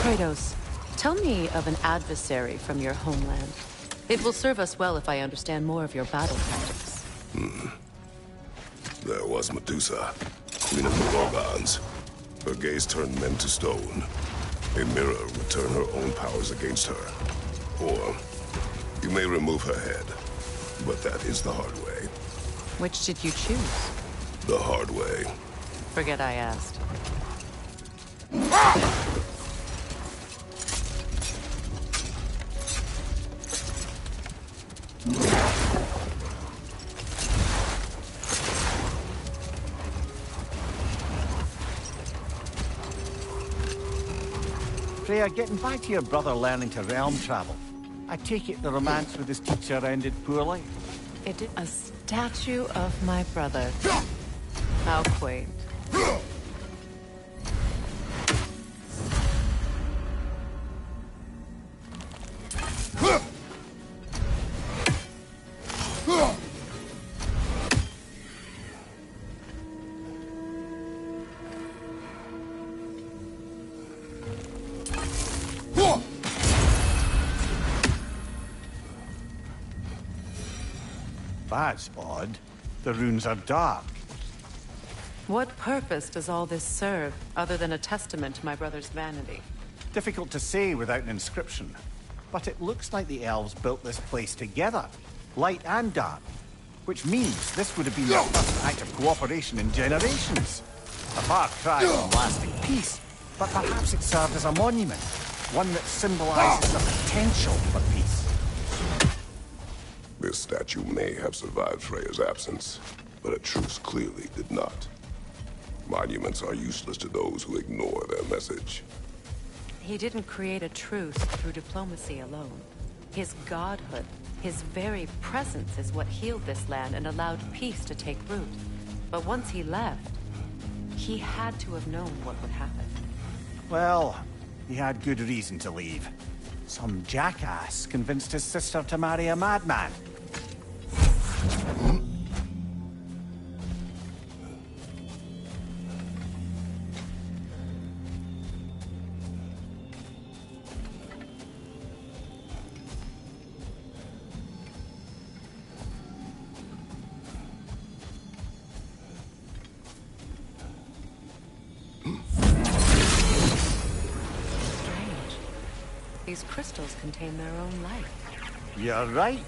Kratos, tell me of an adversary from your homeland. It will serve us well if I understand more of your battle tactics. There was Medusa, queen of the Gorgons. Her gaze turned men to stone. A mirror would turn her own powers against her. Or, you may remove her head, but that is the hard way. Which did you choose? The hard way. Forget I asked. Freya, getting back to your brother learning to realm travel, I take it the romance with his teacher ended poorly? It did a statue of my brother. How quaint. That's odd. The runes are dark. What purpose does all this serve, other than a testament to my brother's vanity? Difficult to say without an inscription. But it looks like the elves built this place together, light and dark. Which means this would have been their first act of cooperation in generations. A far cry from lasting peace, but perhaps it served as a monument. One that symbolizes the potential for peace. This statue may have survived Freya's absence, but a truce clearly did not. Monuments are useless to those who ignore their message. He didn't create a truce through diplomacy alone. His godhood, his very presence is what healed this land and allowed peace to take root. But once he left, he had to have known what would happen. Well, he had good reason to leave. Some jackass convinced his sister to marry a madman. These crystals contain their own light. You're right.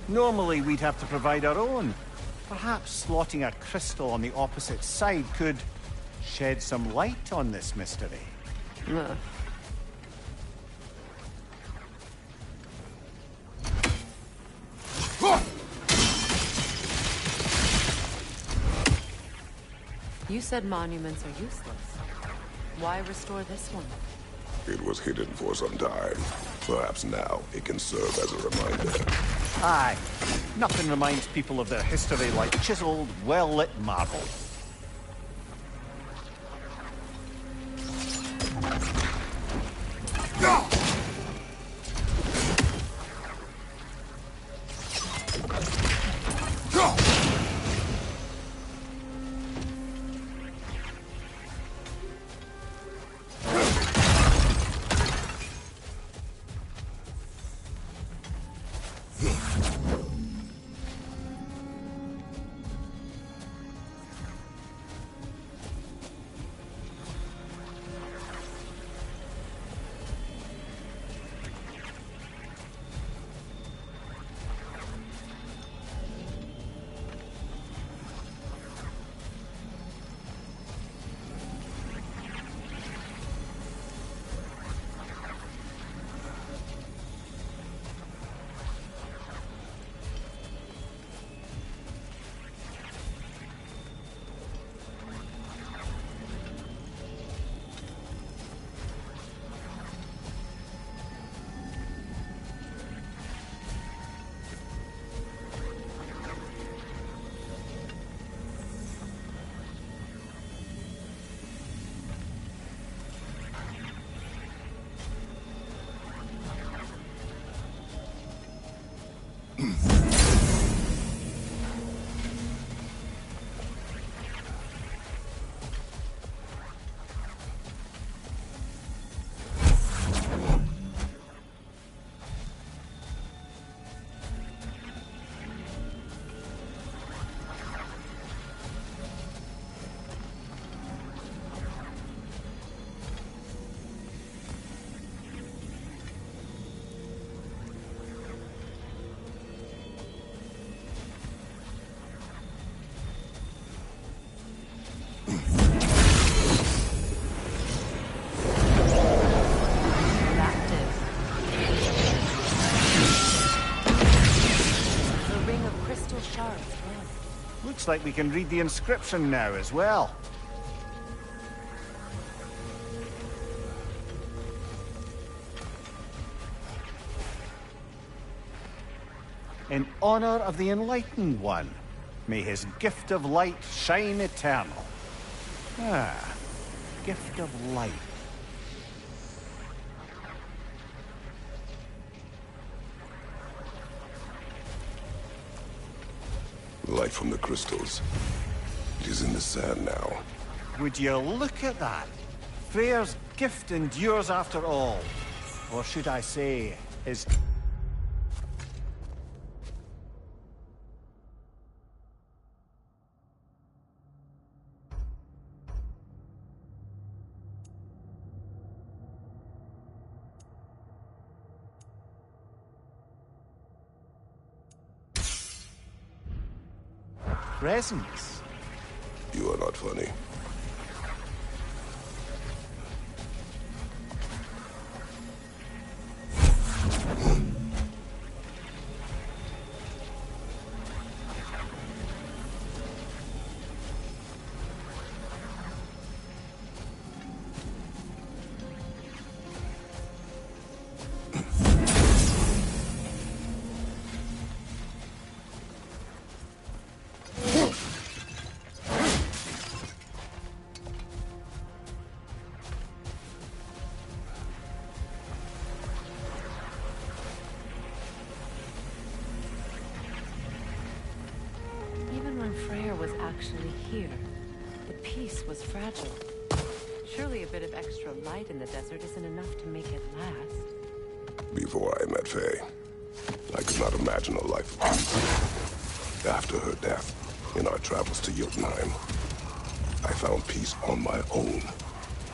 Normally we'd have to provide our own. Perhaps slotting a crystal on the opposite side could shed some light on this mystery. Ugh. You said monuments are useless. Why restore this one? It was hidden for some time. Perhaps now it can serve as a reminder. Aye. Nothing reminds people of their history like chiseled, well-lit marble. Looks like we can read the inscription now as well. In honor of the Enlightened One, may his gift of light shine eternal. Ah, gift of light. Light from the crystals. It is in the sand now. Would you look at that? Freyr's gift endures after all. Or should I say, his... presence. You are not funny. Actually here. The peace was fragile. Surely a bit of extra light in the desert isn't enough to make it last. Before I met Faye, I could not imagine a life of peace. After her death, in our travels to Jotunheim, I found peace on my own.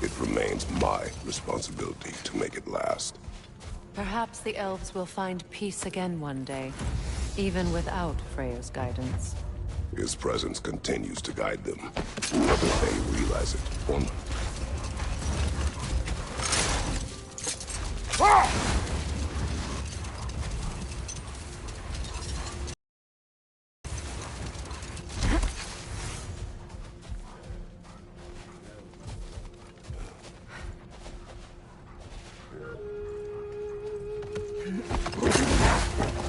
It remains my responsibility to make it last. Perhaps the elves will find peace again one day, even without Freyr's guidance. His presence continues to guide them, whether they realize it or not.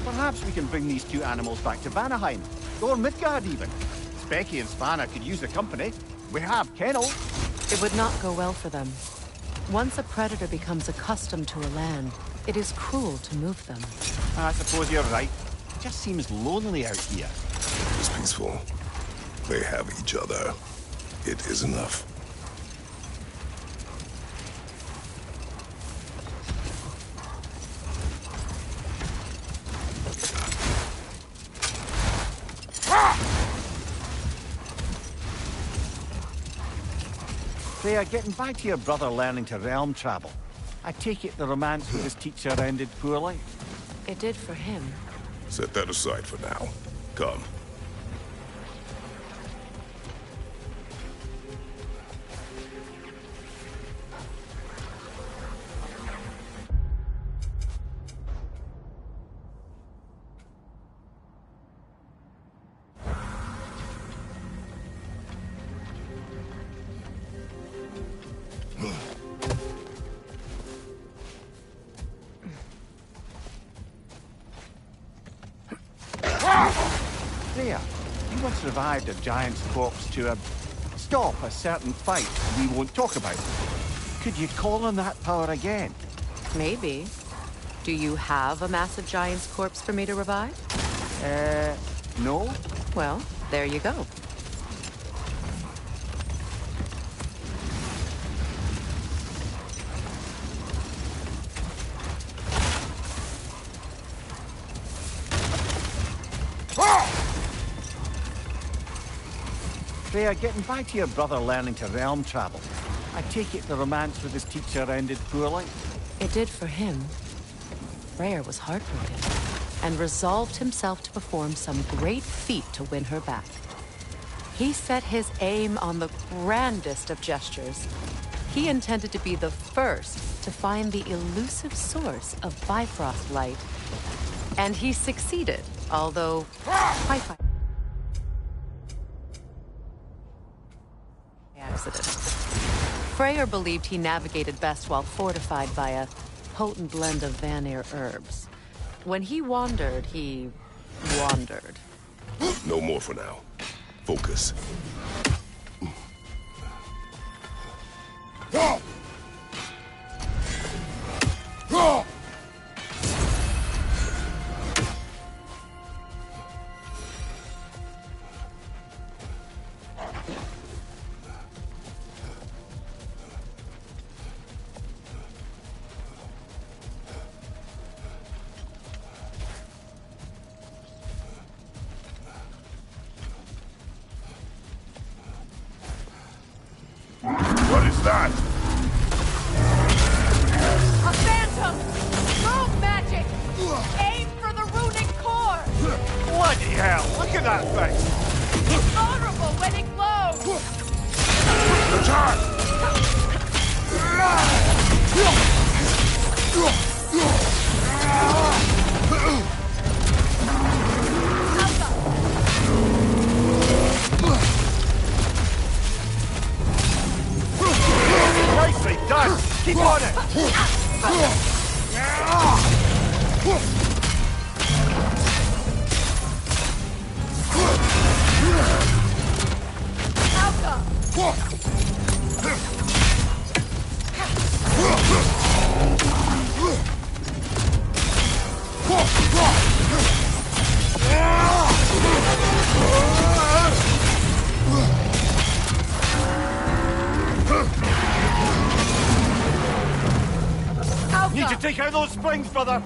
Perhaps we can bring these two animals back to Vanaheim. Or Midgard, even. Becky and Spanna could use the company. We have kennels. It would not go well for them. Once a predator becomes accustomed to a land, it is cruel to move them. I suppose you're right. It just seems lonely out here. It's peaceful. They have each other. It is enough. Freya, getting back to your brother learning to realm travel, I take it the romance with his teacher ended poorly? It did for him. Set that aside for now. Come. Freya, you once revived a giant's corpse to stop a certain fight we won't talk about. Could you call on that power again? Maybe. Do you have a massive giant's corpse for me to revive? No? Well, there you go. Freya, getting back to your brother learning to realm travel, I take it the romance with his teacher ended poorly? It did for him. Freyr was heartbroken and resolved himself to perform some great feat to win her back. He set his aim on the grandest of gestures. He intended to be the first to find the elusive source of Bifrost light. And he succeeded, although quite accident. Freyr believed he navigated best while fortified by a potent blend of Vanir herbs. When he wandered, he wandered. No more for now. Focus. What is that? A phantom! Rogue magic! Aim for the runic core! Bloody hell, look at that thing! It's vulnerable when it glows! Attack! Nicely done! Keep on it! Need to take out those springs, brother!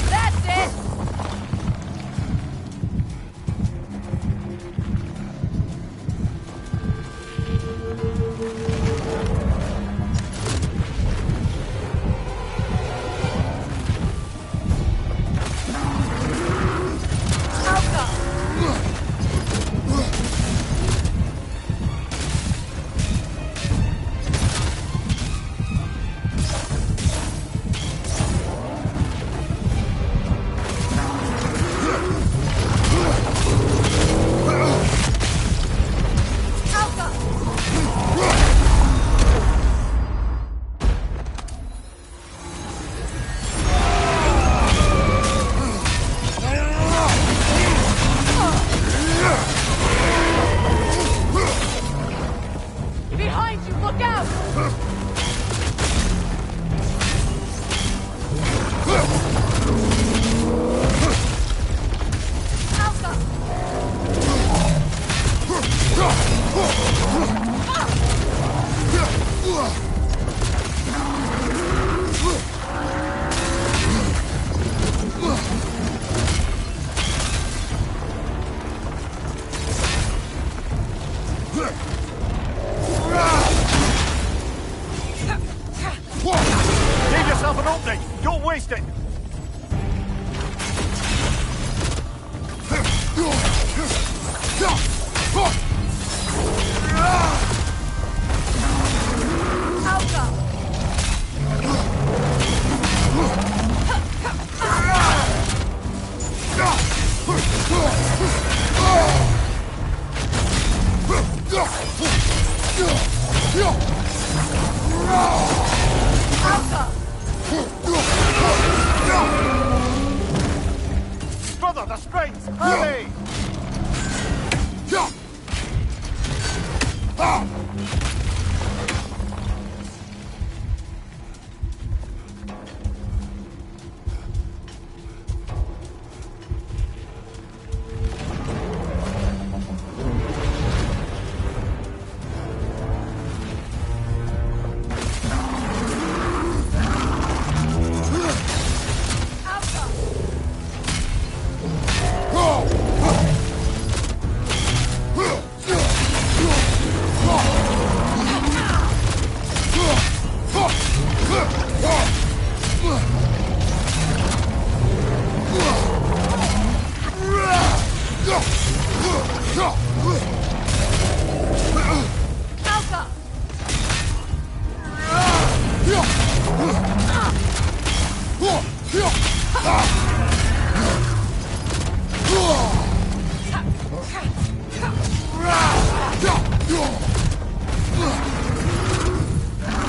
That's it! Behind you, look out! Give yourself an opening! Don't waste it! Alka! Brother, the strength! Hurry!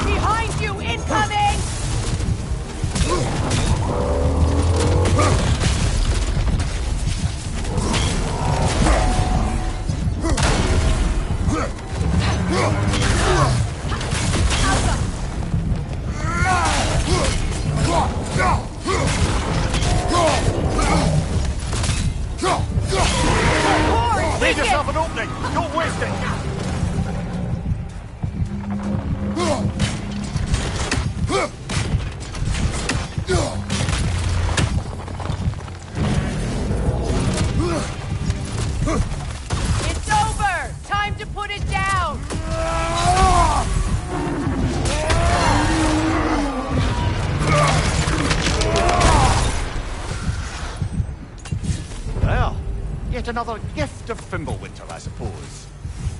Behind you, incoming! Leave yourself an opening! Don't waste it! It's over! Time to put it down! Well, yet another gift of Fimbulwinter, I suppose.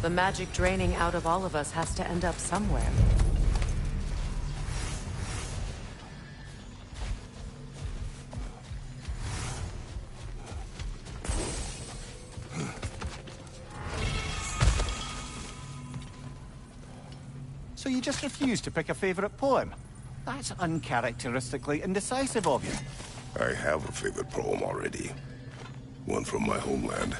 The magic draining out of all of us has to end up somewhere. So you just refuse to pick a favourite poem? That's uncharacteristically indecisive of you. I have a favorite poem already. One from my homeland.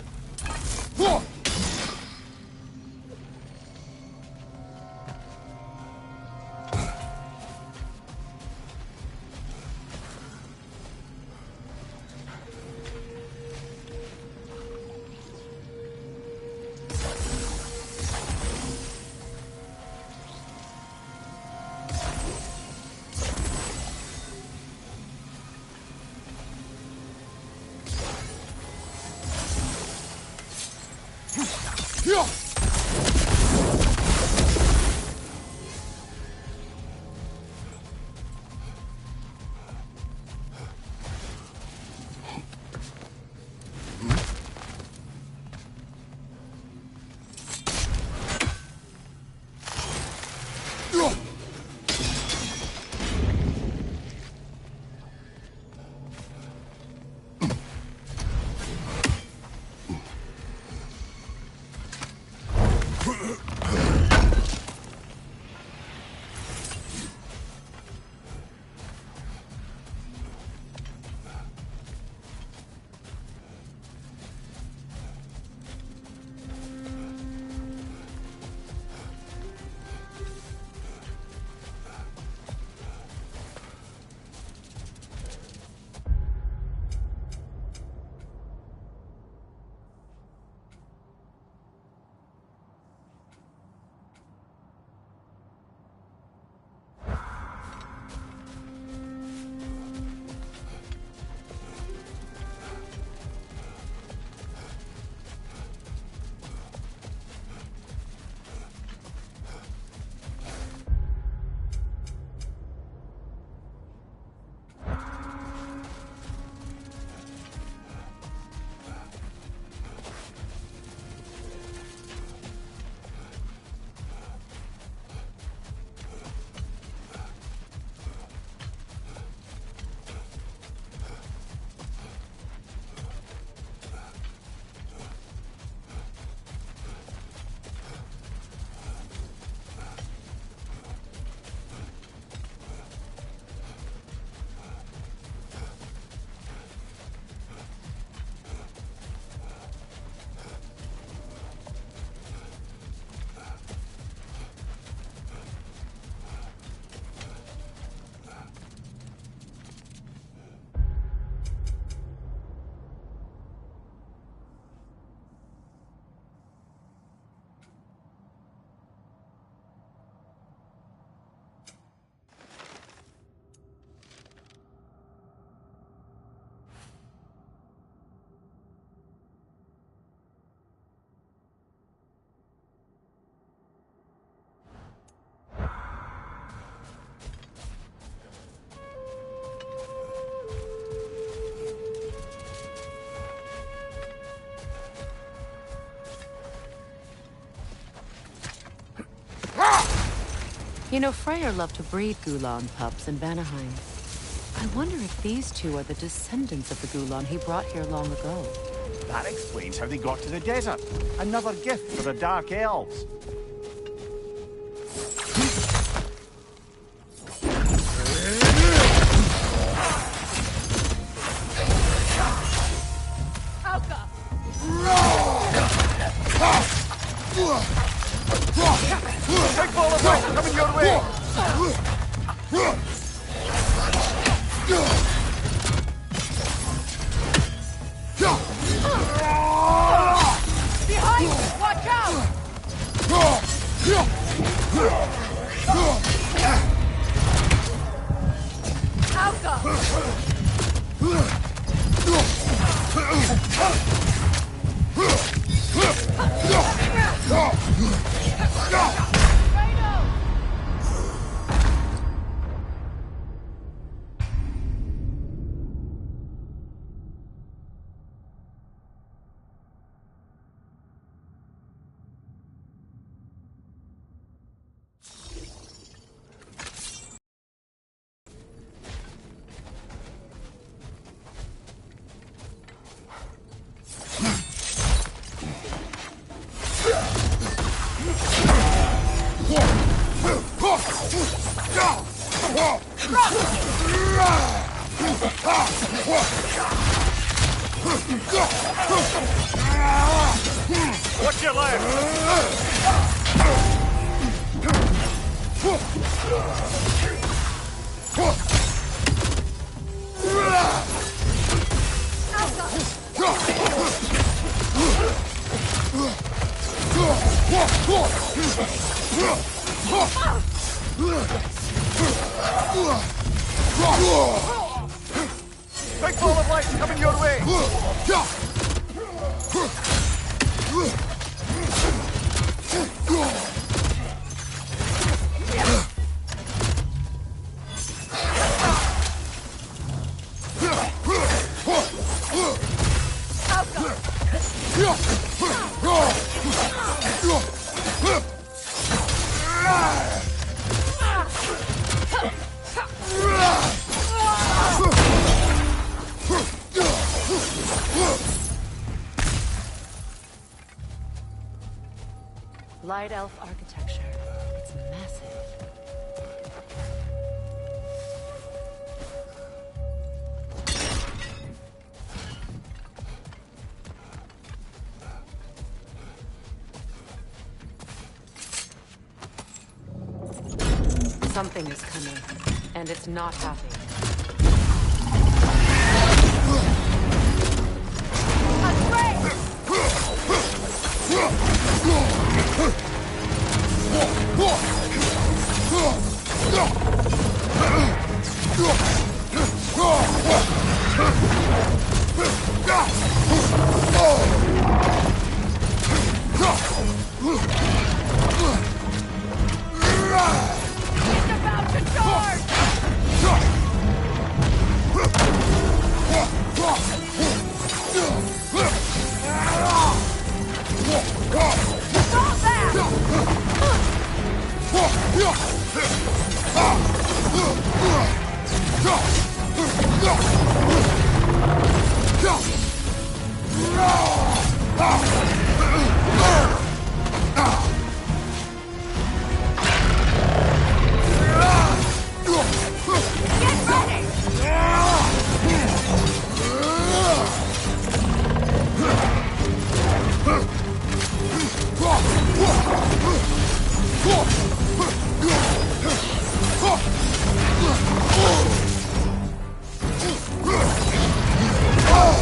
You know, Freyr loved to breed Gulan pups in Vanaheim. I wonder if these two are the descendants of the Gulan he brought here long ago. That explains how they got to the desert. Another gift for the Dark Elves. Big ball of light coming your way! Behind you! Watch out! Alka! Watch your left! Big ball of light coming your way! Light elf architecture. It's massive. Something is coming, and it's not happy.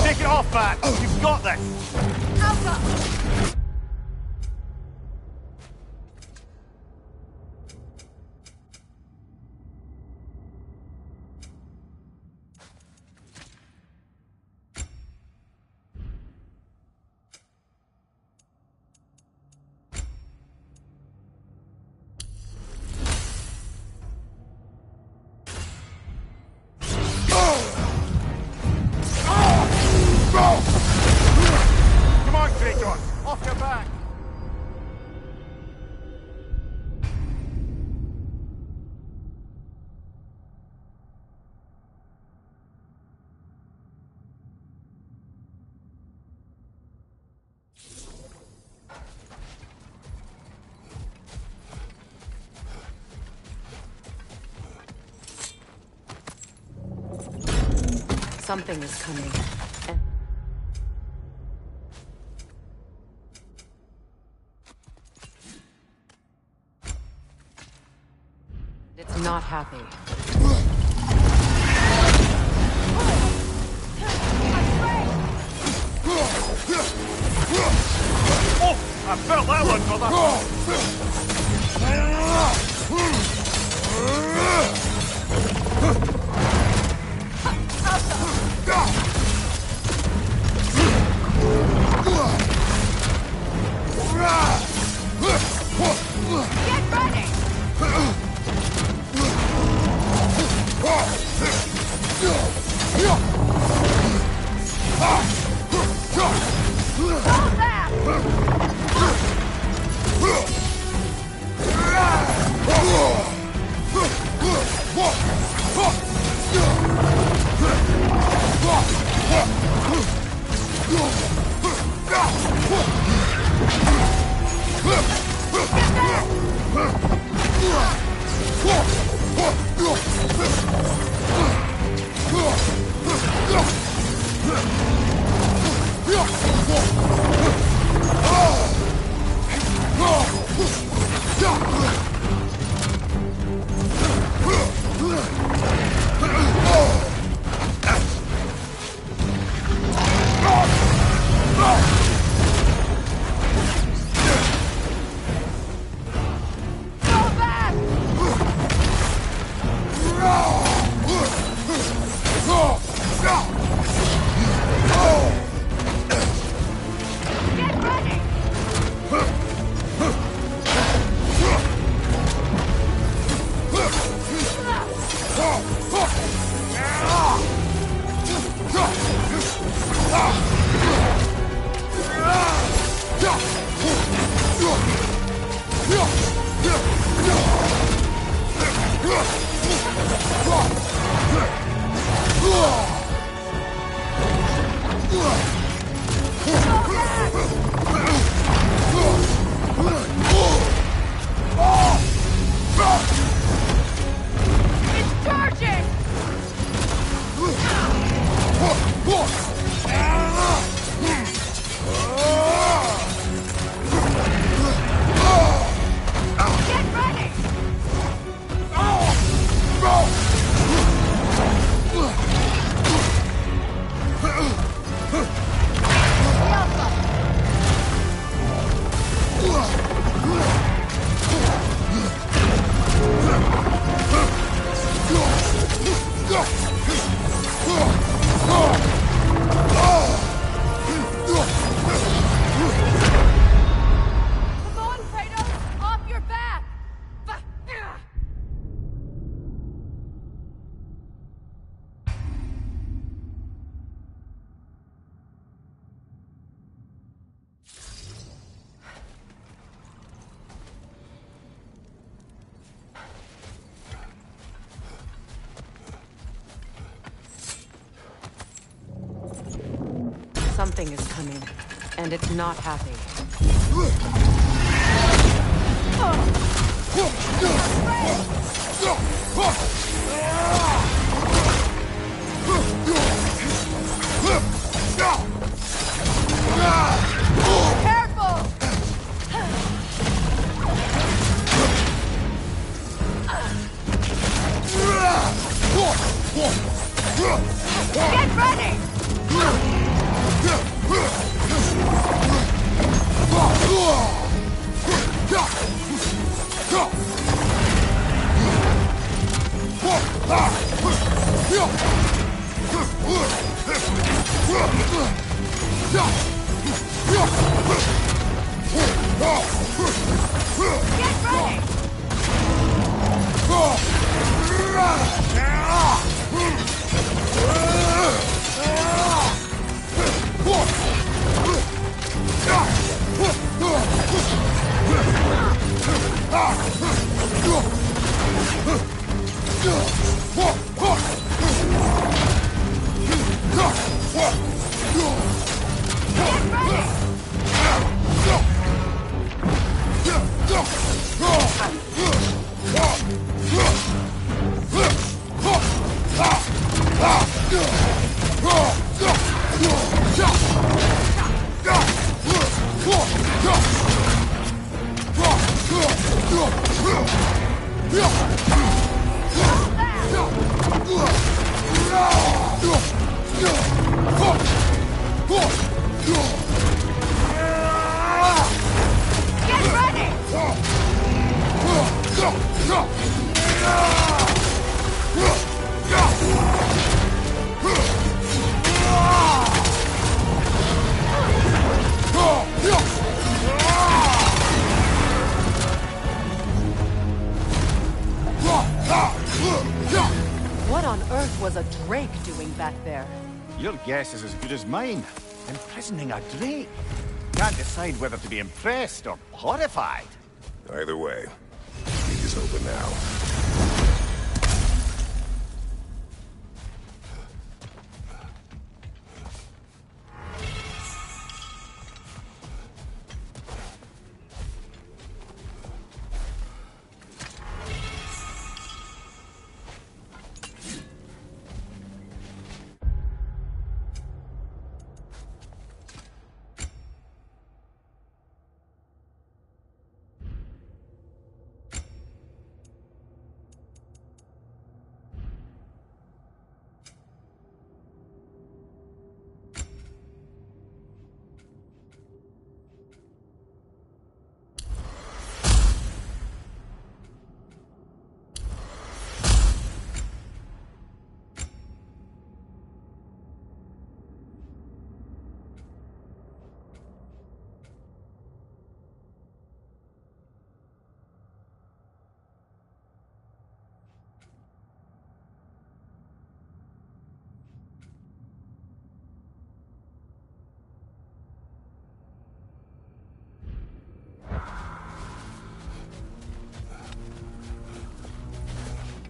Take it off, Bat! You've got this! Alka! Something is coming. It's not happy. Oh, I felt that one, brother. Get ready! Hold that! It's charging! Get ready! Come on, Kratos! Off your back! Something is coming, and it's not happy. Careful! Get ready! Get ready! Get ready! What on earth was a drake doing back there? Your guess is as good as mine. Imprisoning a drake. Can't decide whether to be impressed or horrified. Either way, it is open now.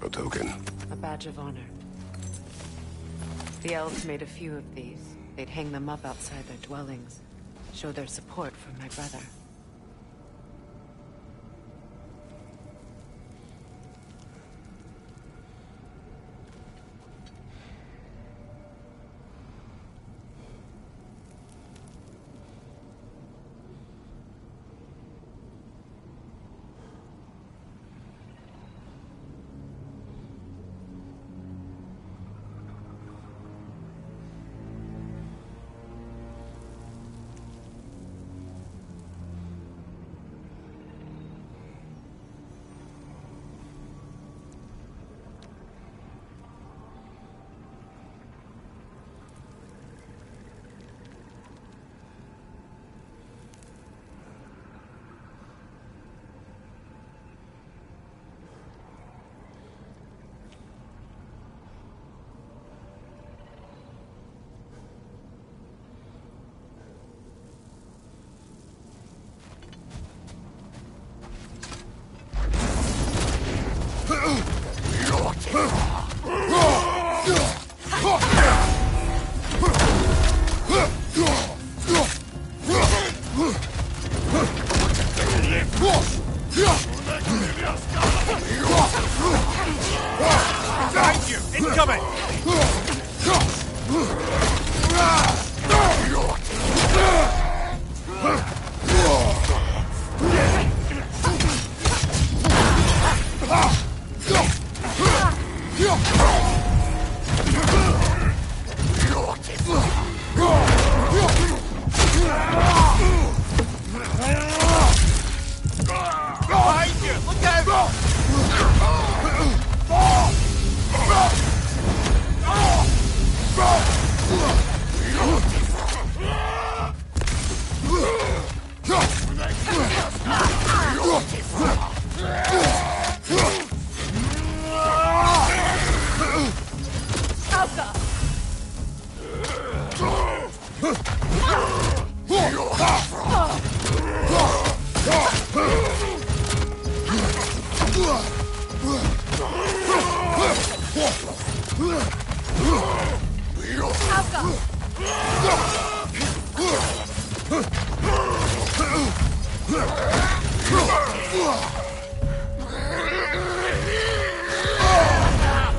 A token. A badge of honor. The elves made a few of these. They'd hang them up outside their dwellings. Show their support for my brother.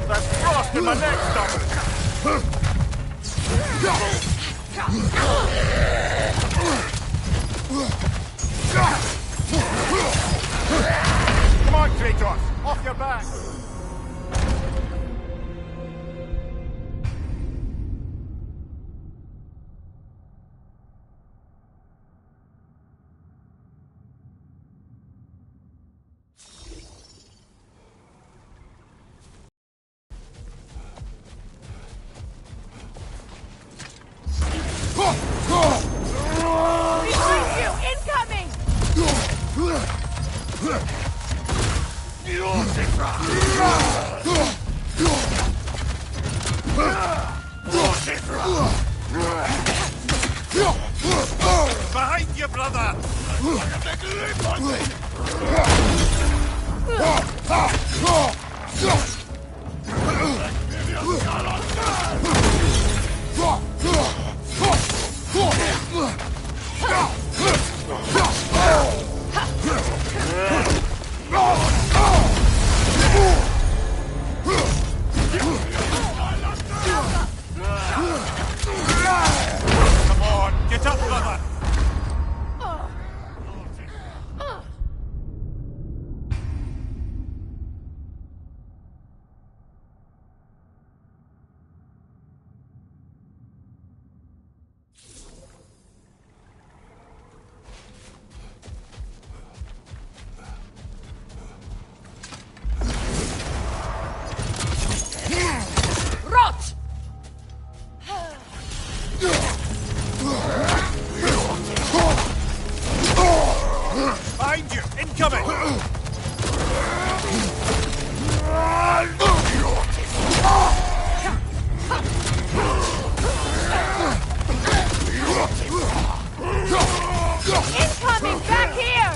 That's frost in my neck, stop. Come on, Kratos! Off your back! Behind you! Incoming! Behind you, brother! Come on, get up, brother! Rot! Behind you! Incoming! Incoming! Back here!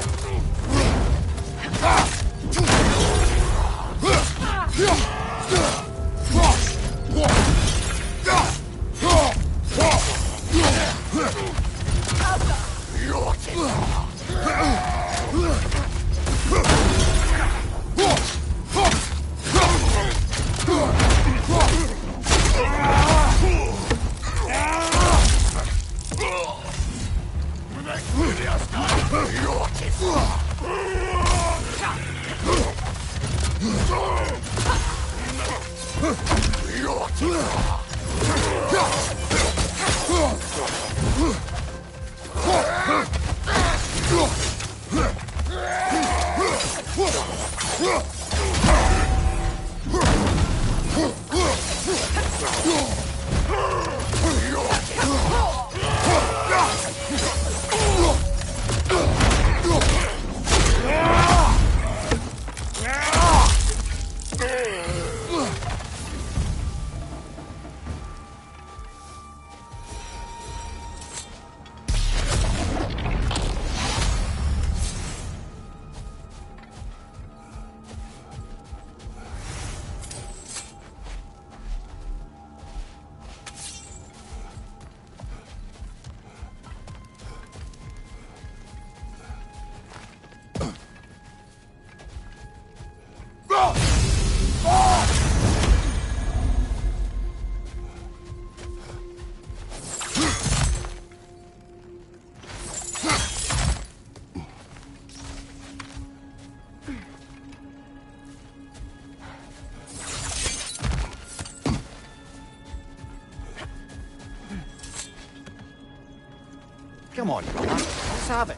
Come on, brother. Let's have it.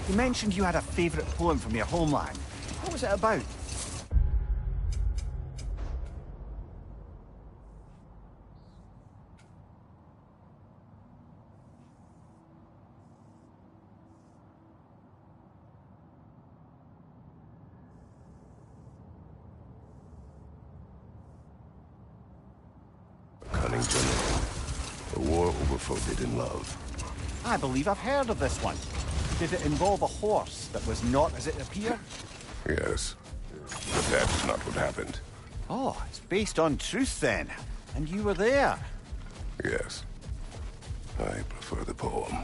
You mentioned you had a favourite poem from your homeland. What was it about? A cunning general. A war over forbidden love. I believe I've heard of this one. Did it involve a horse that was not as it appeared? Yes. But that's not what happened. Oh, it's based on truth then. And you were there. Yes. I prefer the poem.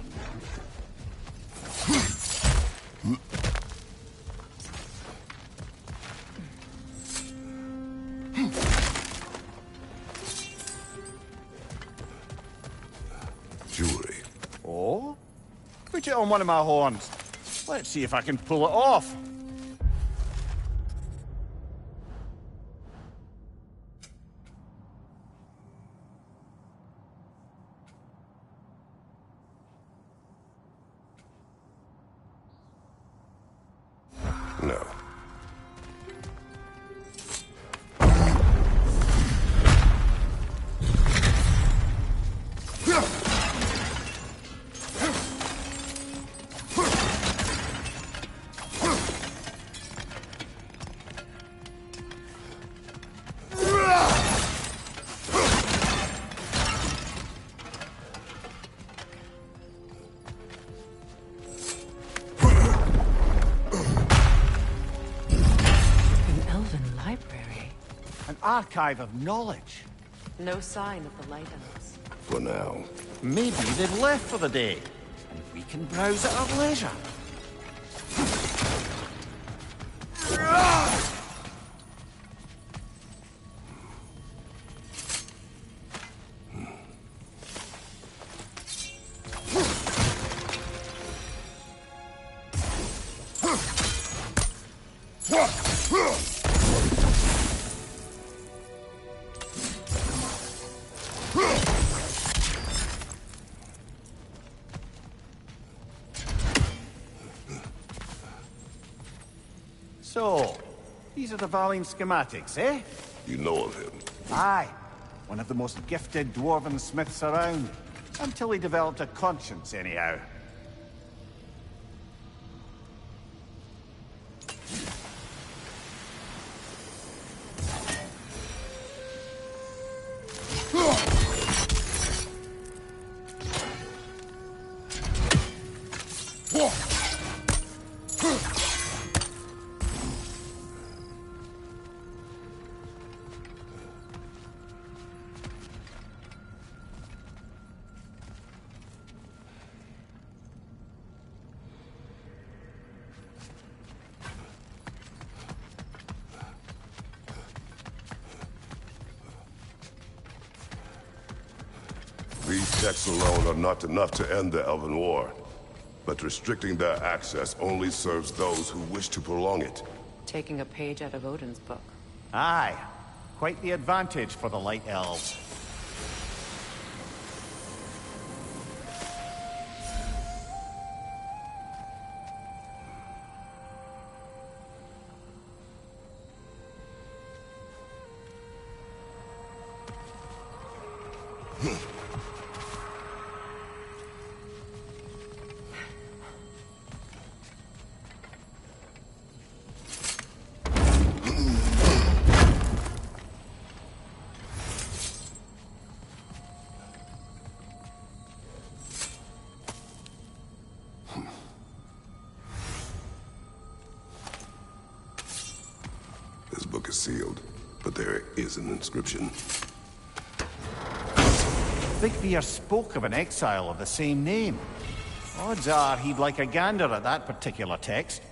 Jewelry. Oh? Put it on one of my horns. Let's see if I can pull it off. An archive of knowledge. No sign of the Light Elves. For now. Maybe they've left for the day, and we can browse at our leisure. So, these are the Valine schematics, eh? You know of him? Aye. One of the most gifted dwarven smiths around. Until he developed a conscience, anyhow. These texts alone are not enough to end the Elven War. But restricting their access only serves those who wish to prolong it. Taking a page out of Odin's book. Aye. Quite the advantage for the Light Elves. This book is sealed, but there is an inscription. Vigvir spoke of an exile of the same name. Odds are he'd like a gander at that particular text.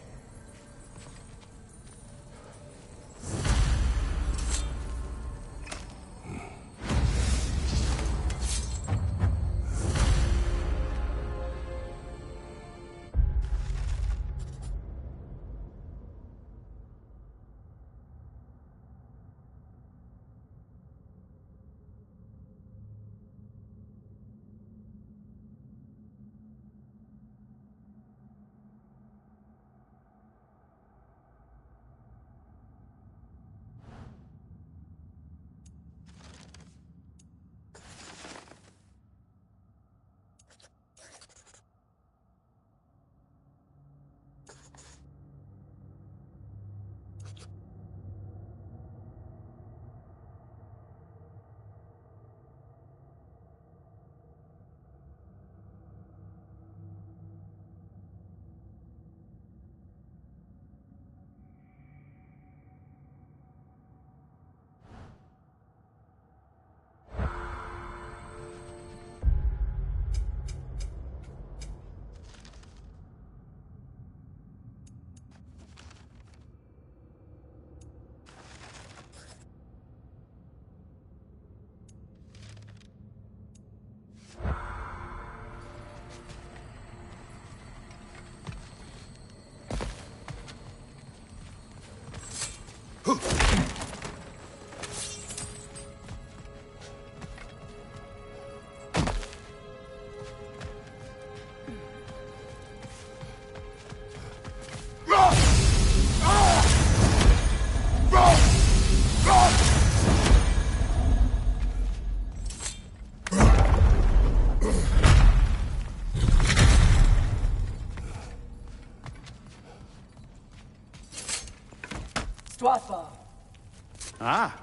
Ah,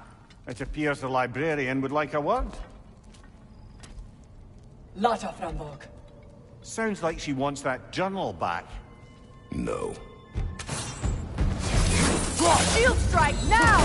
it appears the librarian would like a word. Lata Framborg. Sounds like she wants that journal back. No. Shield strike now!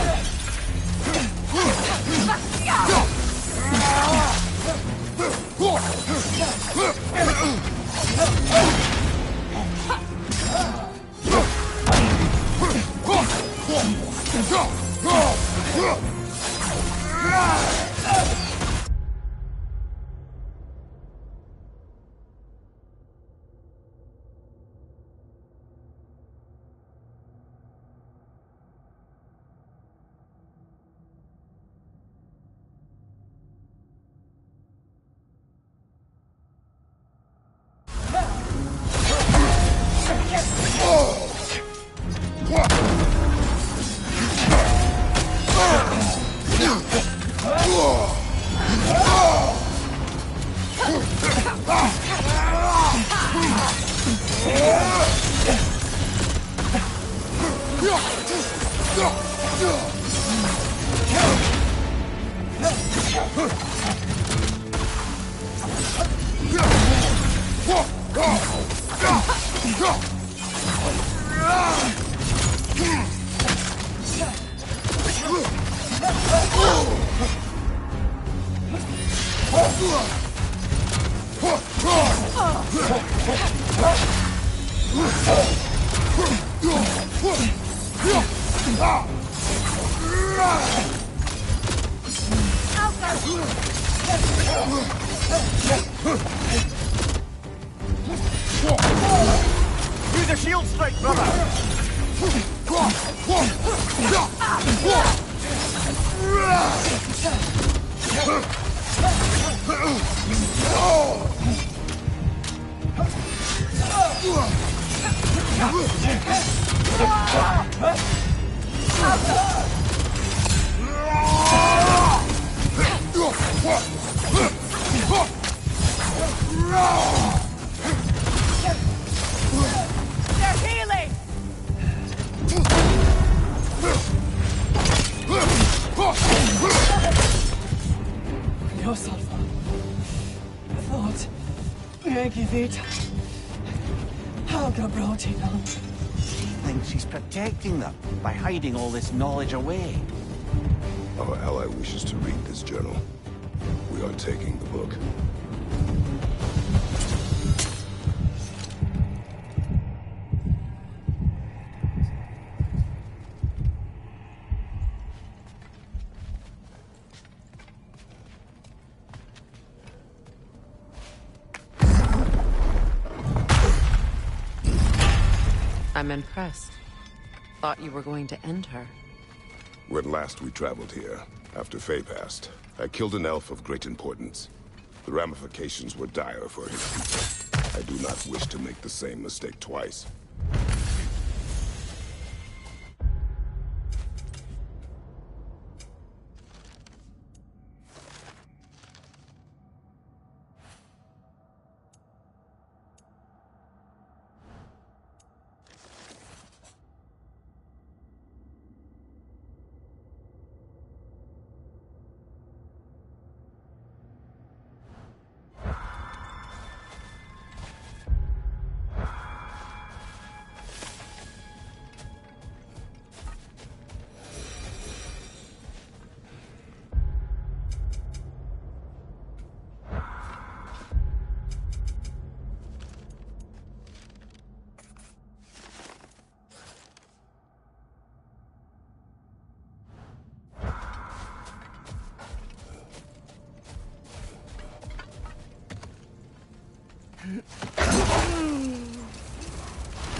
Use a shield strike, brother! They're healing! Yourself. Thought. Megivit. Helga brought it on. She thinks she's protecting them by hiding all this knowledge away. Our ally wishes to read this journal. We are taking the book. I'm impressed. Thought you were going to end her. When last we traveled here, after Faye passed, I killed an elf of great importance. The ramifications were dire for his people. I do not wish to make the same mistake twice.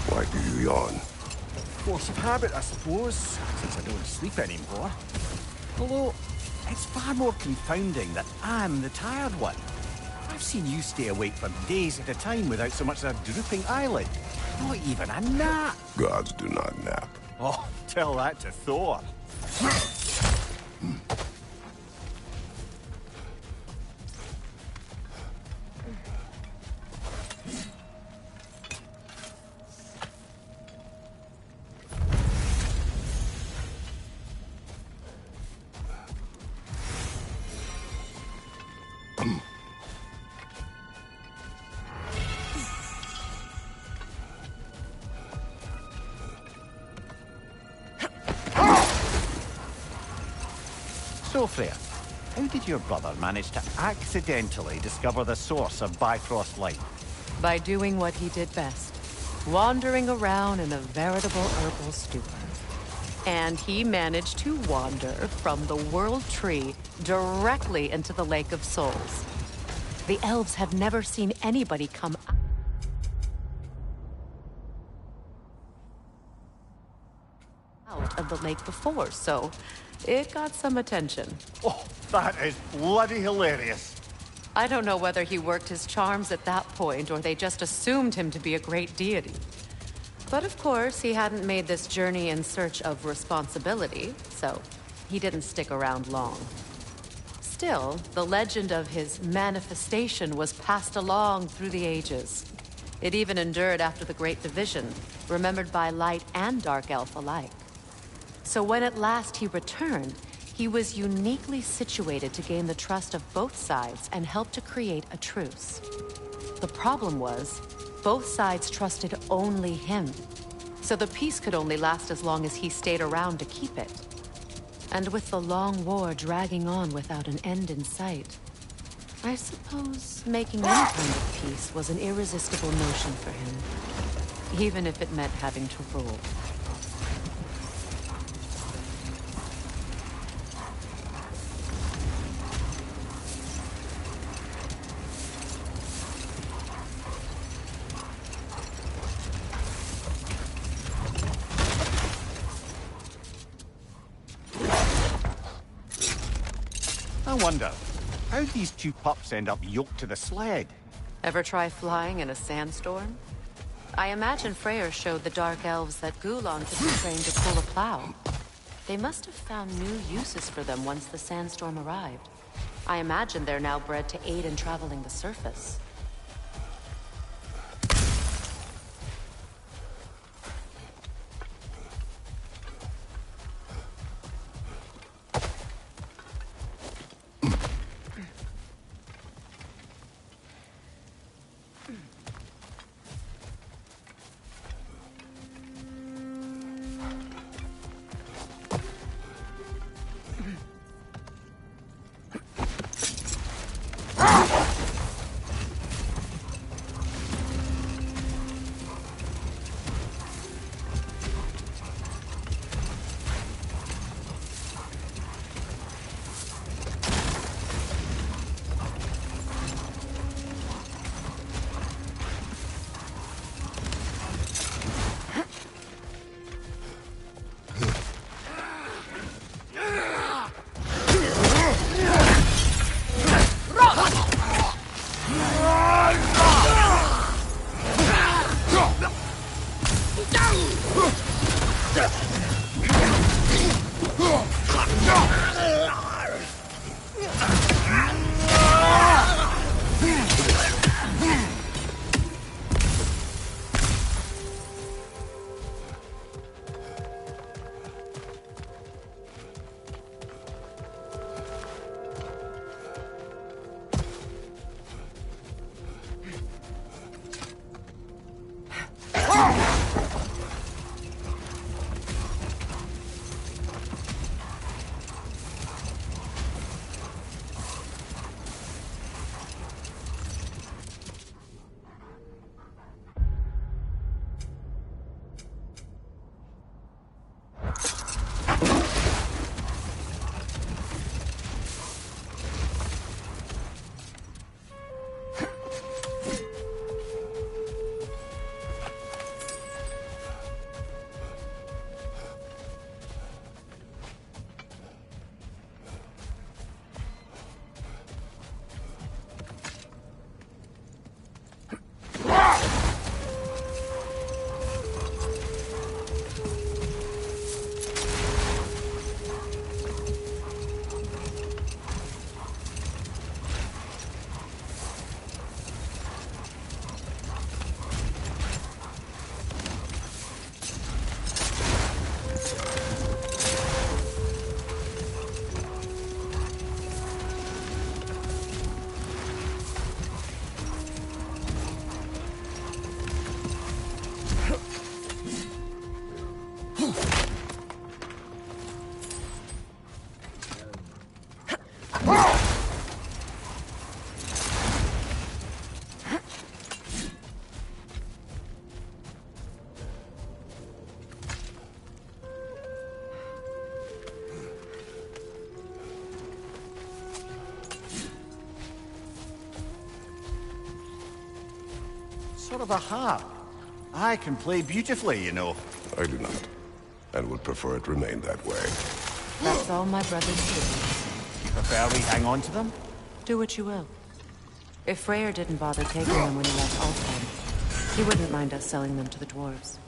Why do you yawn? Force of habit, I suppose, since I don't sleep anymore. Although, it's far more confounding that I'm the tired one. I've seen you stay awake for days at a time without so much as a drooping eyelid. Not even a nap. Gods do not nap. Oh, tell that to Thor. So, Freya, how did your brother manage to accidentally discover the source of Bifrost light? By doing what he did best. Wandering around in a veritable herbal stupor. And he managed to wander from the World Tree directly into the Lake of Souls. The elves have never seen anybody come out of the lake before, so it got some attention. Oh, that is bloody hilarious. I don't know whether he worked his charms at that point or they just assumed him to be a great deity. But of course, he hadn't made this journey in search of responsibility, so he didn't stick around long. Still, the legend of his manifestation was passed along through the ages. It even endured after the Great Division, remembered by light and dark elf alike. So when at last he returned, he was uniquely situated to gain the trust of both sides and help to create a truce. The problem was, both sides trusted only him, so the peace could only last as long as he stayed around to keep it. And with the long war dragging on without an end in sight, I suppose making any kind of peace was an irresistible notion for him, even if it meant having to rule. I wonder, how'd these two pups end up yoked to the sled? Ever try flying in a sandstorm? I imagine Freyr showed the Dark Elves that Gulon could be trained to pull a plow. They must have found new uses for them once the sandstorm arrived. I imagine they're now bred to aid in traveling the surface. player of a harp. I can play beautifully, you know. I do not, and would prefer it remain that way. That's all my brothers do. You prefer we hang on to them? Do what you will. If Freyr didn't bother taking them when he left Alfheim, he wouldn't mind us selling them to the dwarves.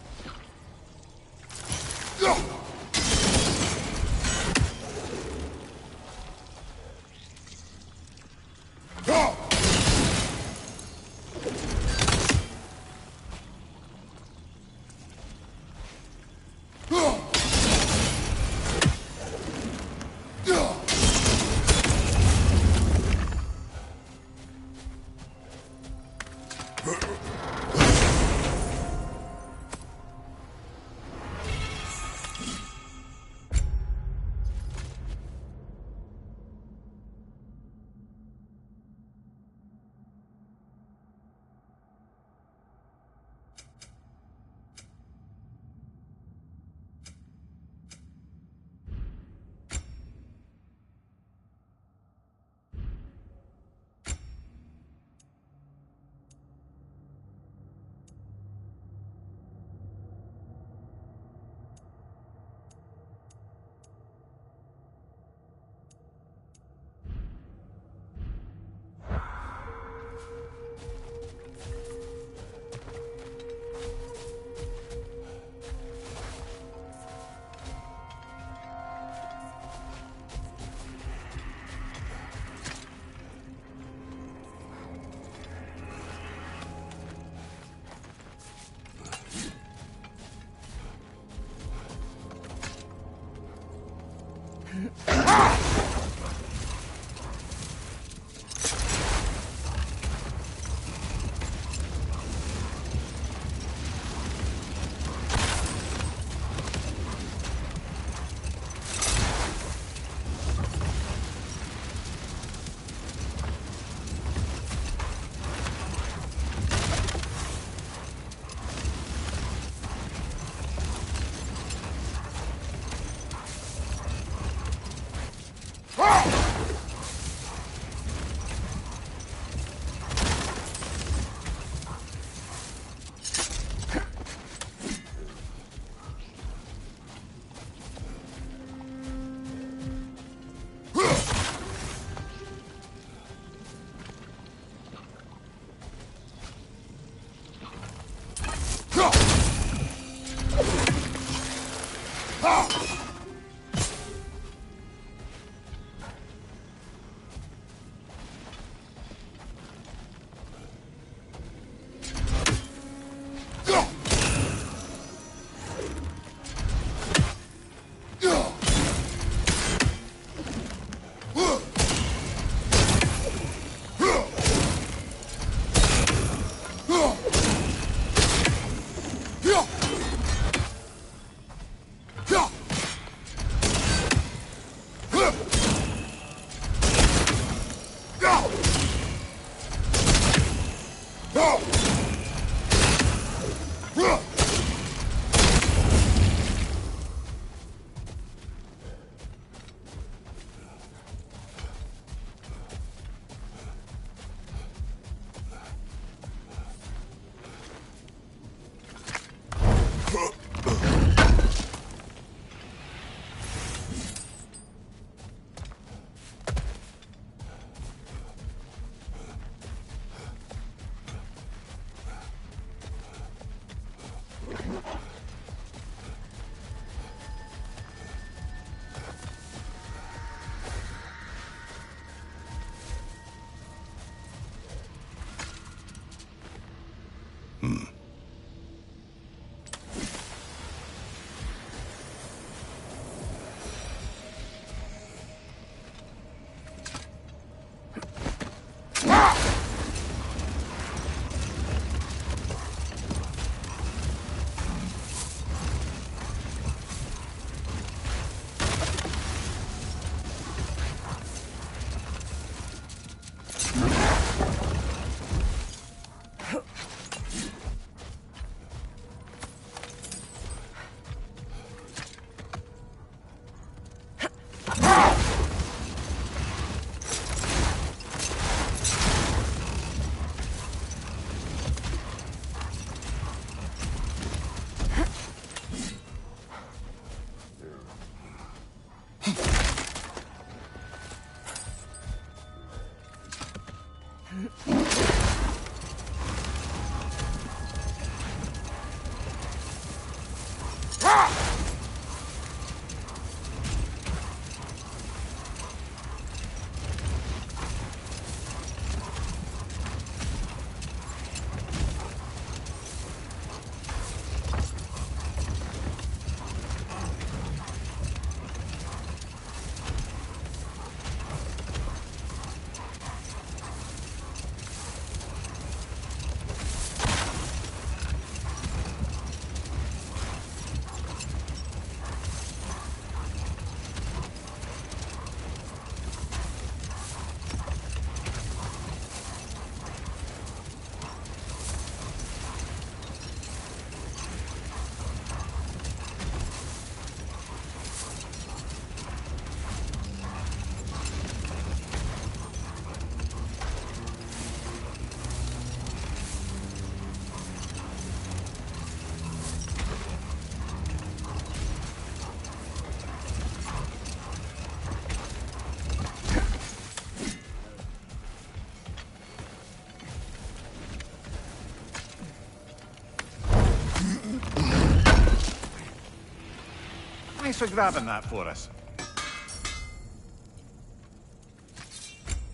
Thanks for grabbing that for us.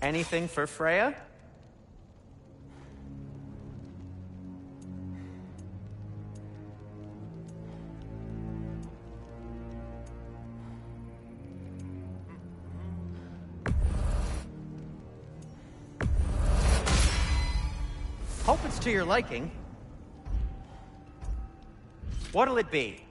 Anything for Freya? Hope it's to your liking. What'll it be?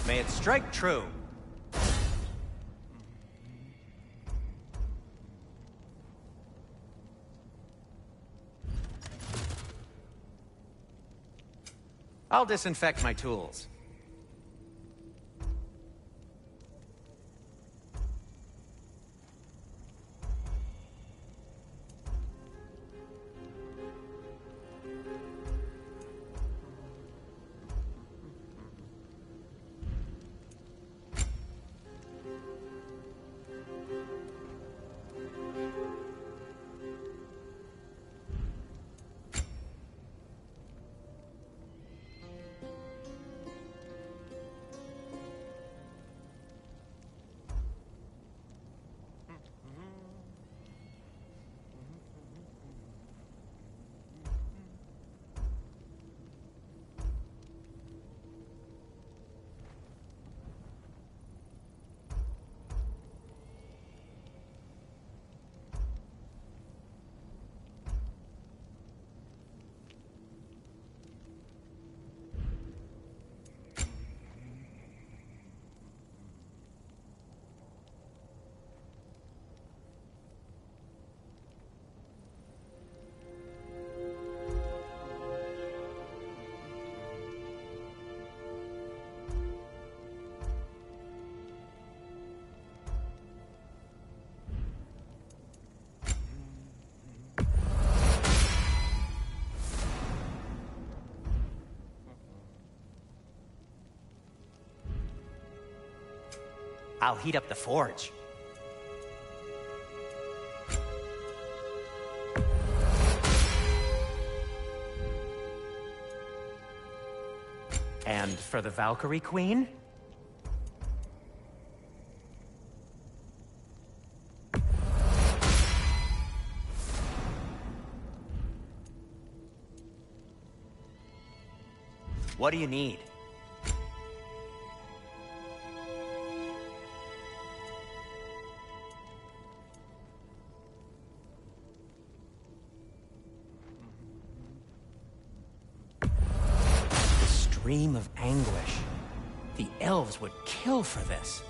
May it strike true. I'll disinfect my tools. I'll heat up the forge. And for the Valkyrie Queen? What do you need? The stream of anguish. The elves would kill for this.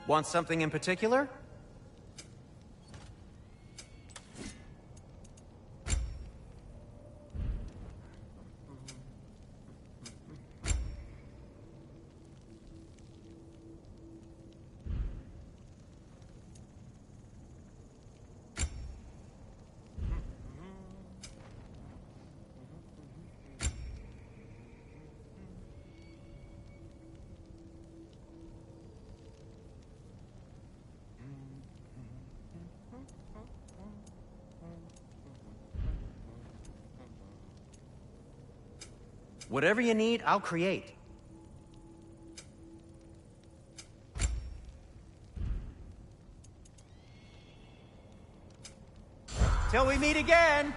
Want something in particular? Whatever you need, I'll create. Till we meet again!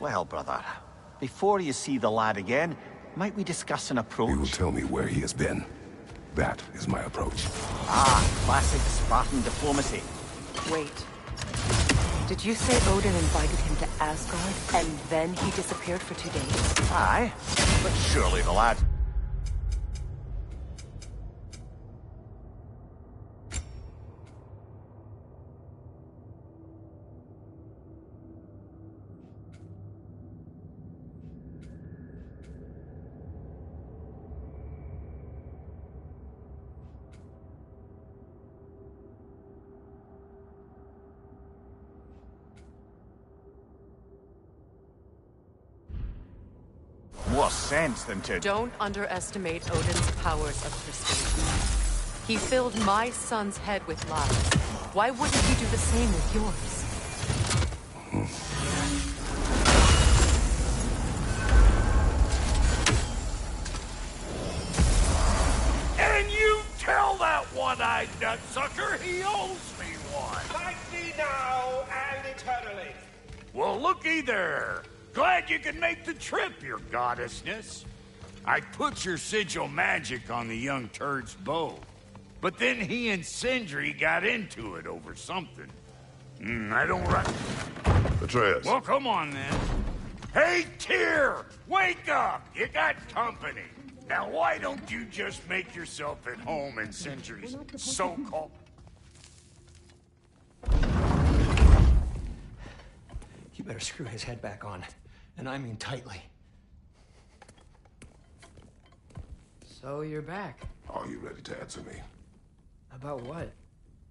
Well, brother, before you see the lad again, might we discuss an approach? He will tell me where he has been. That is my approach. Ah, classic Spartan diplomacy. Wait. Did you say Odin invited him to Asgard, and then he disappeared for 2 days? Aye, but surely the lad... more sense than to... Don't underestimate Odin's powers of persuasion. He filled my son's head with lies. Why wouldn't he do the same with yours? And you tell that one-eyed nutsucker he owes me one. Like me now and eternally. Well, looky there. Glad you could make the trip, your goddessness. I put your sigil magic on the young turd's bow. But then he and Sindri got into it over something. I don't Atreus. Well, come on then. Hey, Tyr! Wake up! You got company. Now, why don't you just make yourself at home in Sindri's so-called... You better screw his head back on. And I mean tightly. So you're back. Are you ready to answer me? About what?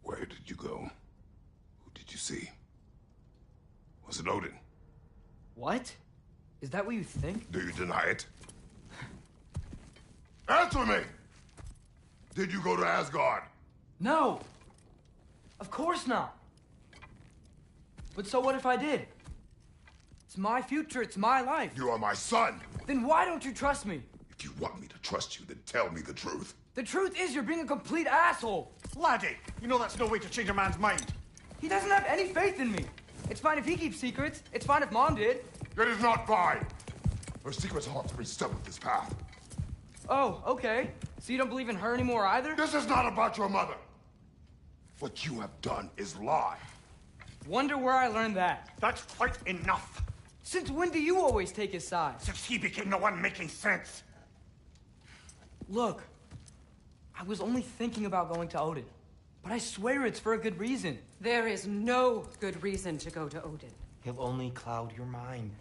Where did you go? Who did you see? Was it Odin? What? Is that what you think? Do you deny it? Answer me! Did you go to Asgard? No! Of course not! But so what if I did? It's my future, it's my life. You are my son! Then why don't you trust me? If you want me to trust you, then tell me the truth. The truth is you're being a complete asshole. Laddie, you know that's no way to change a man's mind. He doesn't have any faith in me. It's fine if he keeps secrets. It's fine if Mom did. It is not fine! Her secrets are to be stuck with this path. Oh, okay. So you don't believe in her anymore either? This is not about your mother. What you have done is lie. Wonder where I learned that. That's quite enough. Since when do you always take his side? Since he became the one making sense. Look, I was only thinking about going to Odin. But I swear it's for a good reason. There is no good reason to go to Odin. He'll only cloud your mind.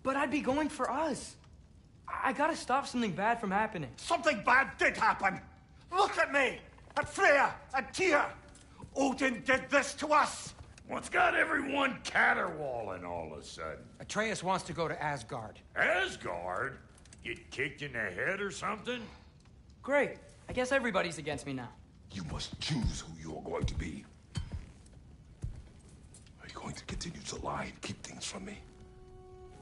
But I'd be going for us. I gotta stop something bad from happening. Something bad did happen. Look at me, at Freya, at Tyr. Odin did this to us. What's got everyone caterwauling all of a sudden? Atreus wants to go to Asgard. Asgard? Get kicked in the head or something? Great. I guess everybody's against me now. You must choose who you are going to be. Are you going to continue to lie and keep things from me?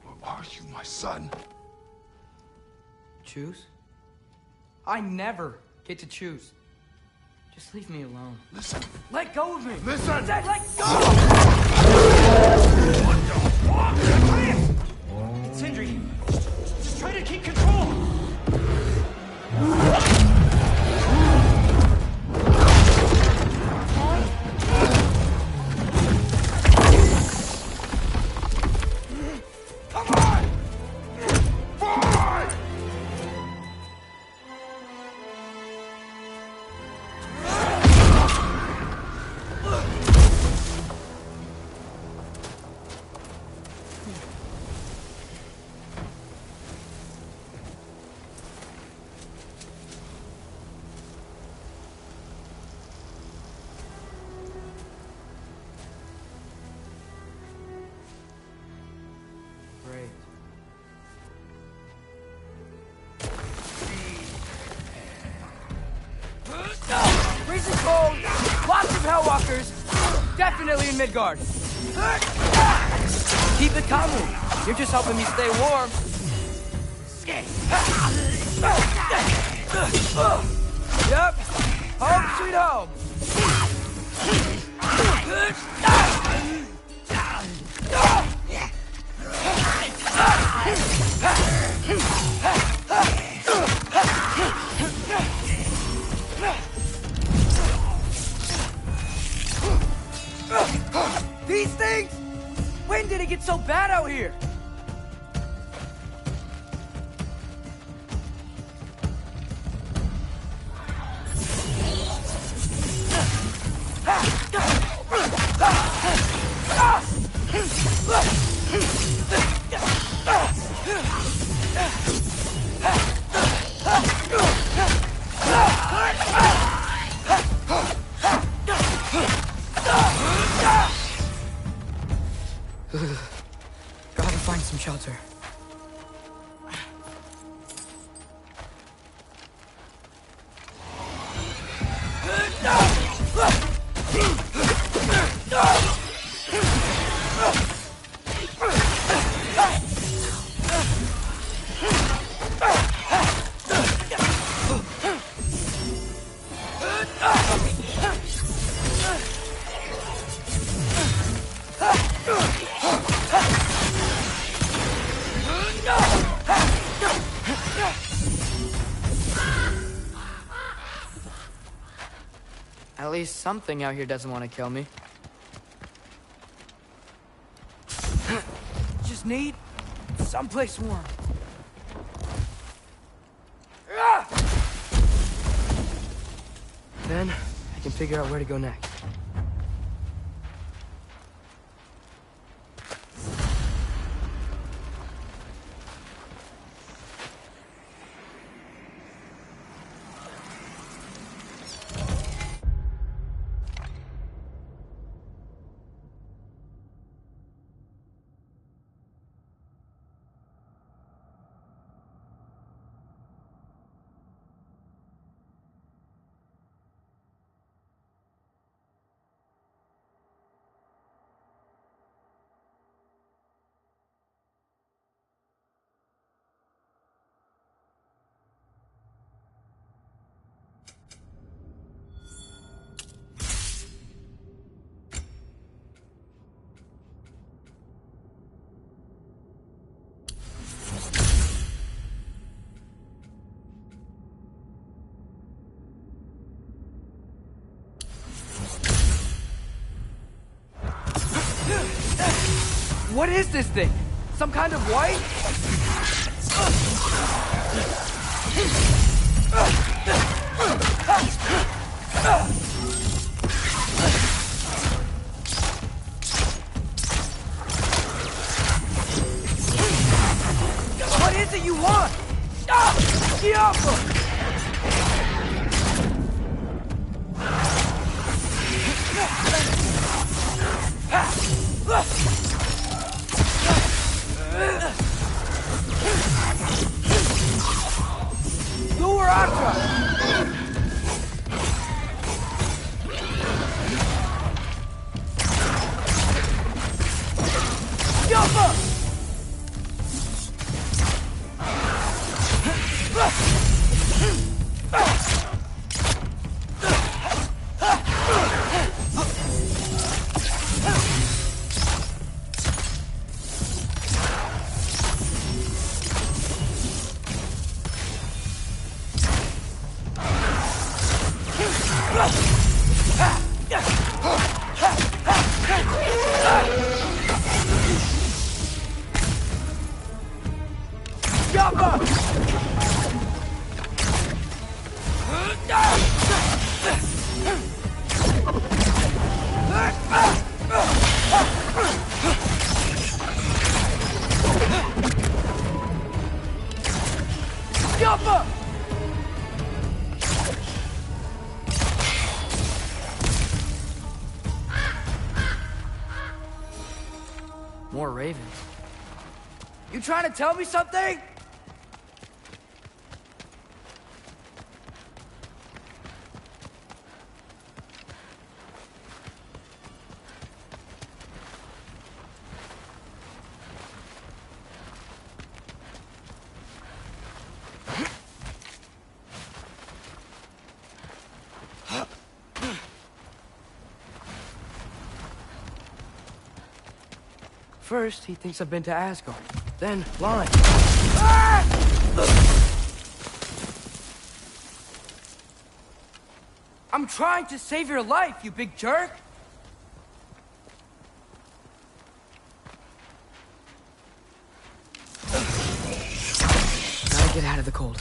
Or are you my son? Choose? I never get to choose. Just leave me alone. Listen. Let go of me! Listen! Dad, let go! What the fuck? It's Sindri. Just try to keep control. Great. Freezing cold, lots of Hellwalkers, definitely in Midgard. Keep it coming. You're just helping me stay warm. Yep. Home sweet home. These things? When did it get so bad out here? Gotta find some shelter. At least something out here doesn't want to kill me. Just need someplace warm. Then, I can figure out where to go next. What is this thing? Some kind of white? What is it you want? Diablo! More ravens. You trying to tell me something? First, he thinks I've been to Asgard. Then, blind. Ah! I'm trying to save your life, you big jerk! Gotta get out of the cold.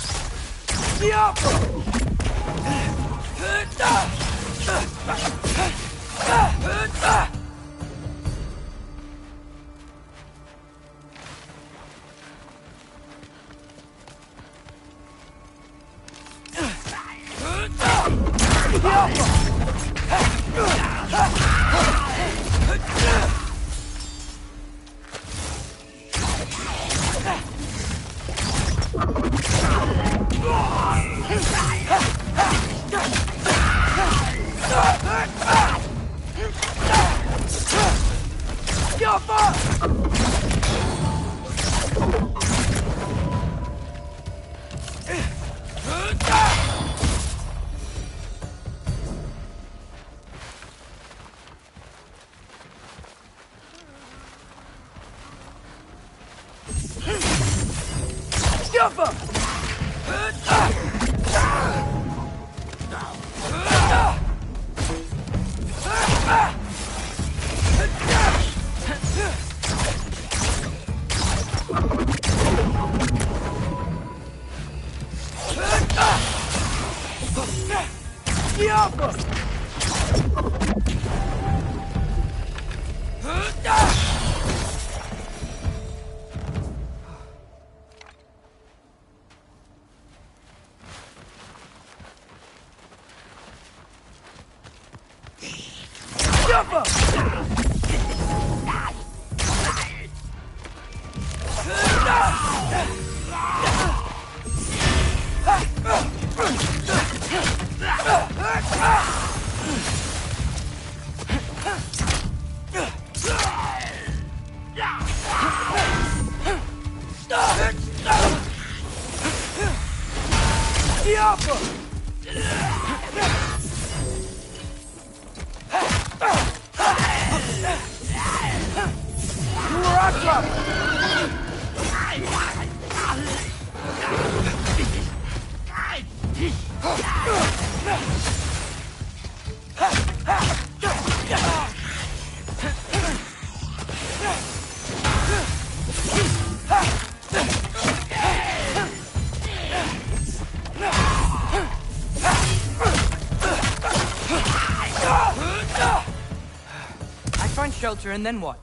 Shelter, and then what?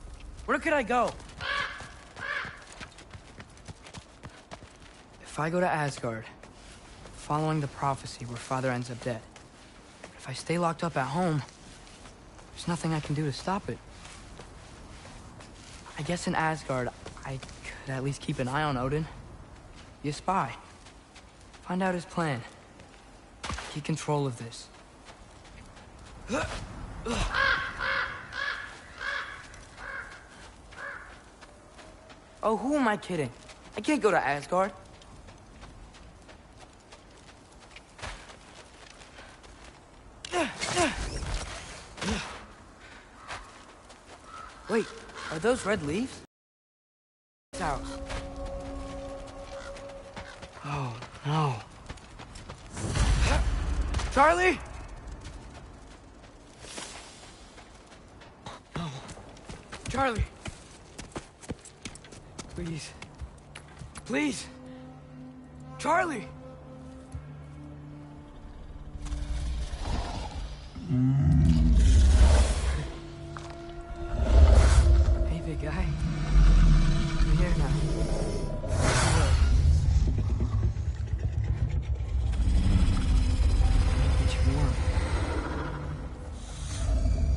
Where could I go? If I go to Asgard, following the prophecy where Father ends up dead, if I stay locked up at home, there's nothing I can do to stop it. I guess in Asgard, I could at least keep an eye on Odin. Be a spy. Find out his plan. Keep control of this. Oh, who am I kidding? I can't go to Asgard. Wait, are those red leaves? House. Oh, no. Charlie? No. Charlie. Please. Please. Charlie! Hey, big guy. I'm here now. Get you warm.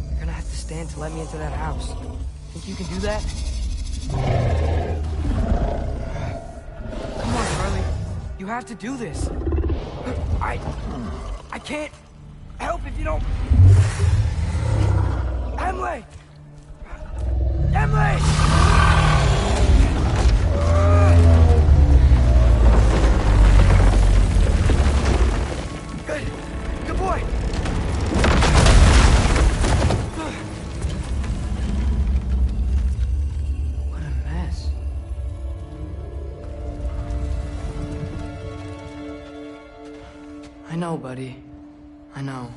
You're gonna have to stand to let me into that house. Think you can do that? Come on, Charlie. You have to do this. I can't help if you don't... Emily! Emily! Good boy. What a mess. I know, buddy. I know.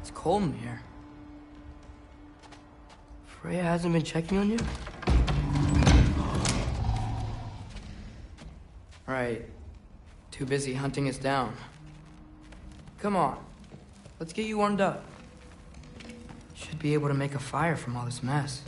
It's cold in here. Freya hasn't been checking on you? Right. Too busy hunting us down. Come on. Let's get you warmed up. Should be able to make a fire from all this mess.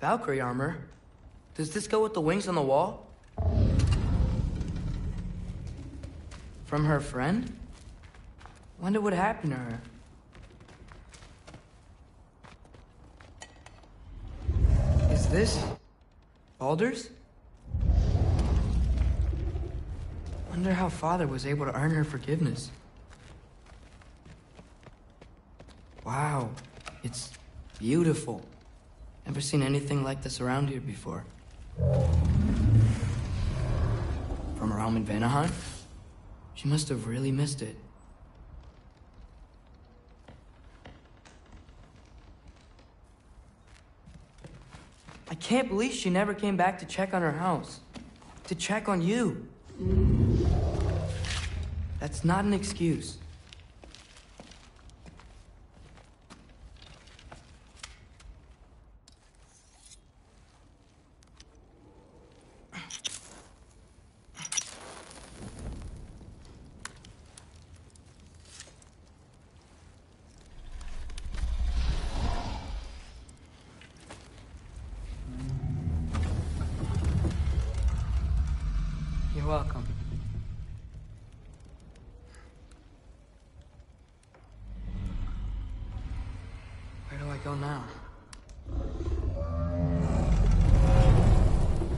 Valkyrie armor? Does this go with the wings on the wall? From her friend? Wonder what happened to her. Is this Baldur's? Wonder how Father was able to earn her forgiveness. Wow, it's beautiful. Never seen anything like this around here before. From her home in Vanaheim? She must have really missed it. I can't believe she never came back to check on her house. To check on you. That's not an excuse. go now?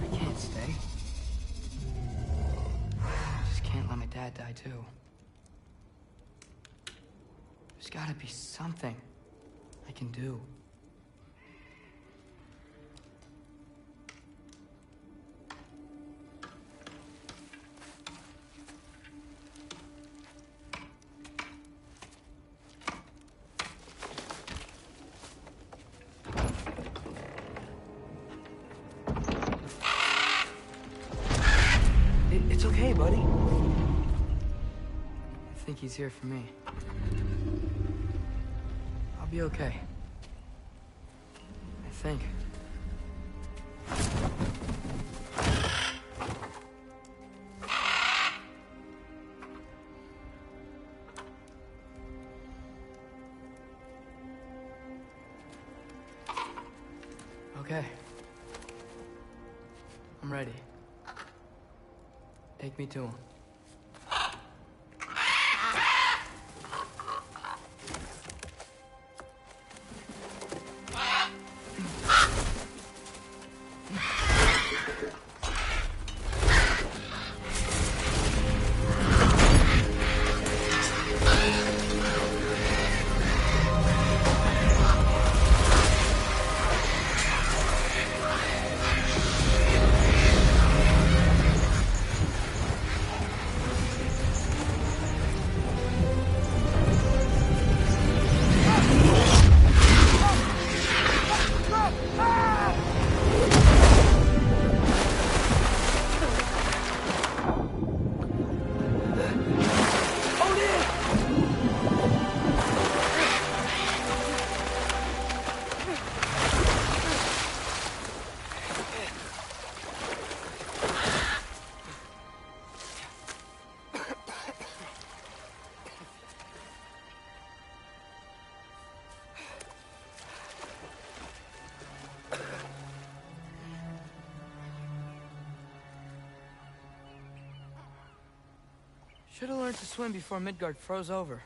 I can't stay. I just can't let my dad die too. There's gotta be something I can do. It's okay, buddy. I think he's here for me. I'll be okay. I think. Okay. I'm ready. Take me to him. Should have learned to swim before Midgard froze over.